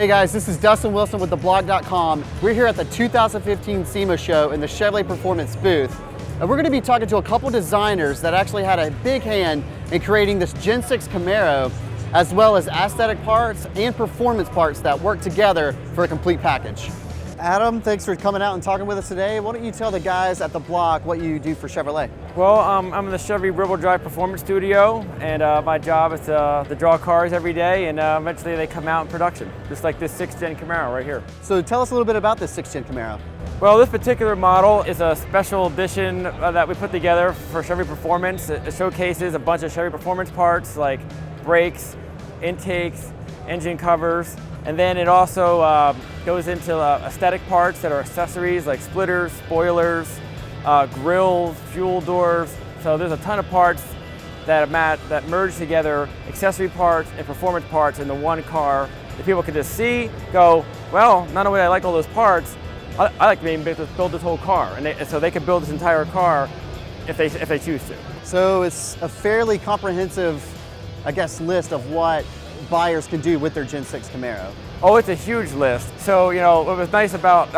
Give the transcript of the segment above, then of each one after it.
Hey guys, this is Dustin Wilson with theblog.com. We're here at the 2015 SEMA show in the Chevrolet Performance booth. And we're going to be talking to a couple designers that actually had a big hand in creating this Gen 6 Camaro, as well as aesthetic parts and performance parts that work together for a complete package. Adam, thanks for coming out and talking with us today. Why don't you tell the guys at the block what you do for Chevrolet? Well, I'm in the Chevy Ribble Drive Performance Studio, and my job is to draw cars every day, and eventually they come out in production, just like this 6th Gen Camaro right here. So tell us a little bit about this 6th Gen Camaro. Well, this particular model is a special edition that we put together for Chevy Performance. It showcases a bunch of Chevy Performance parts like brakes, intakes, engine covers, and then it also goes into aesthetic parts that are accessories like splitters, spoilers, grills, fuel doors. So there's a ton of parts that merge together, accessory parts and performance parts into one car that people can just see, go, well, not only do I like all those parts, I like to build this whole car. And so they can build this entire car if they choose to. So it's a fairly comprehensive, I guess, list of what buyers can do with their Gen 6 Camaro. Oh, it's a huge list. So, you know, what was nice about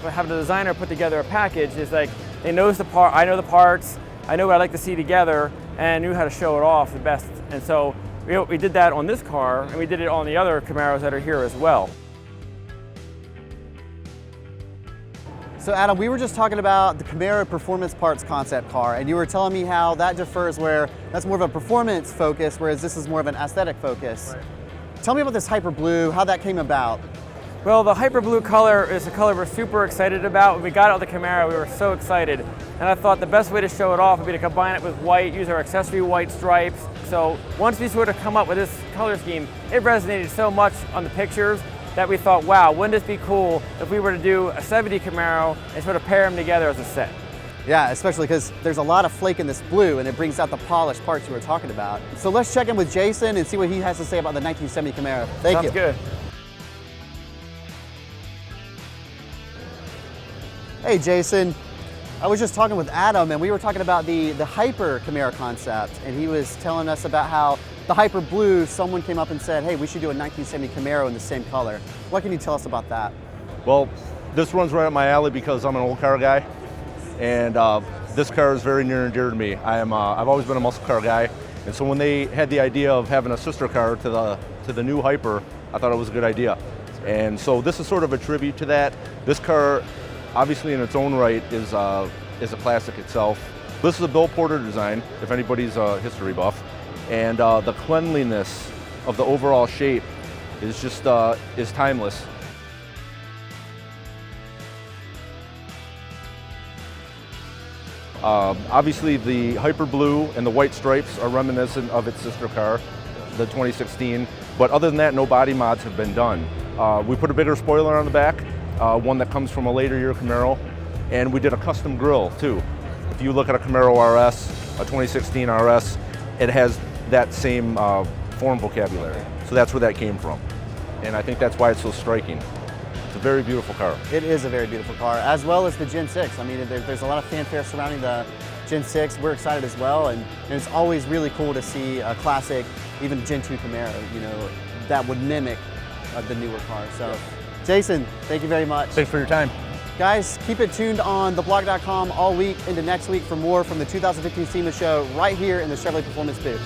having the designer put together a package is like, they knows the part, I know the parts, I know what I like to see together, and I knew how to show it off the best. And so we did that on this car, and we did it on the other Camaros that are here as well. So Adam, we were just talking about the Camaro Performance Parts concept car, and you were telling me how that differs, where that's more of a performance focus, whereas this is more of an aesthetic focus. Right. Tell me about this Hyper Blue, how that came about. Well, the Hyper Blue color is a color we're super excited about. When we got out the Camaro, we were so excited. And I thought the best way to show it off would be to combine it with white, use our accessory white stripes. So once we sort of come up with this color scheme, it resonated so much on the pictures that we thought, wow, wouldn't this be cool if we were to do a 70 Camaro and sort of pair them together as a set? Yeah, especially because there's a lot of flake in this blue and it brings out the polished parts you were talking about. So let's check in with Jason and see what he has to say about the 1970 Camaro. Thank you. Sounds good. Hey Jason, I was just talking with Adam and we were talking about the Hyper Camaro concept, and he was telling us about how the Hyper Blue, someone came up and said, hey, we should do a 1970 Camaro in the same color. What can you tell us about that? Well, this runs right up my alley because I'm an old car guy, and this car is very near and dear to me. I've always been a muscle car guy, and so when they had the idea of having a sister car to the new Hyper, I thought it was a good idea. And so this is sort of a tribute to that. This car, obviously in its own right, is a classic itself. This is a Bill Porter design, if anybody's a history buff. And the cleanliness of the overall shape is just is timeless. Obviously the Hyper Blue and the white stripes are reminiscent of its sister car, the 2016, but other than that, no body mods have been done. We put a bigger spoiler on the back, one that comes from a later year Camaro, and we did a custom grille too. If you look at a Camaro RS, a 2016 RS, it has that same form vocabulary. So that's where that came from. And I think that's why it's so striking. It's a very beautiful car. It is a very beautiful car, as well as the Gen 6. I mean, there's a lot of fanfare surrounding the Gen 6. We're excited as well, and it's always really cool to see a classic, even Gen 2 Camaro, you know, that would mimic the newer car. So, Jason, thank you very much. Thanks for your time. Guys, keep it tuned on theblog.com all week into next week for more from the 2015 SEMA show right here in the Chevrolet Performance booth.